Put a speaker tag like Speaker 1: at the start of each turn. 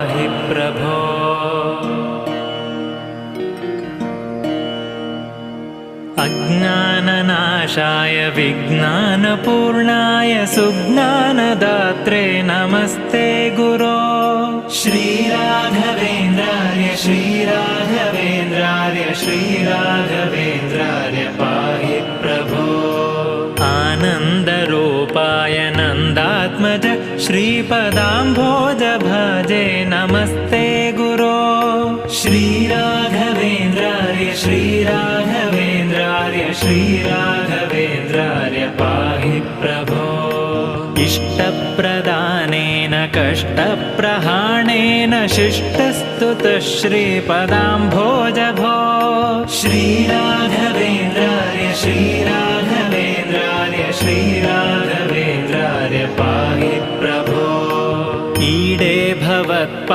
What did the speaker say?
Speaker 1: हि प्रभो अज्ञाननाशाय विज्ञानपूर्णाय सुज्ञानदात्रे नमस्ते गुरो श्रीराघवेन्द्रार्य श्रीराघवेन्द्रार्य श्रीराघवेन्द्रार्य पाहि प्रभो आनन्दरूपाय नन्दात्मज श्रीपदाम्भोज भजे नमस्ते गुरो श्रीराघवेन्द्रार्य श्रीराघवेन्द्रार्य श्रीराघवेन्द्रार्य पाहि प्रभो इष्टप्रदानेन कष्टप्रहाणेन शिष्टस्तुतः श्रीपदाम्भोज भो श्रीराघवेन्द्रार्य श्रीराघवेन्द्रार्य श्रीराघवेन्द्रार्य पाहि प्रभो ईडे भवत्पा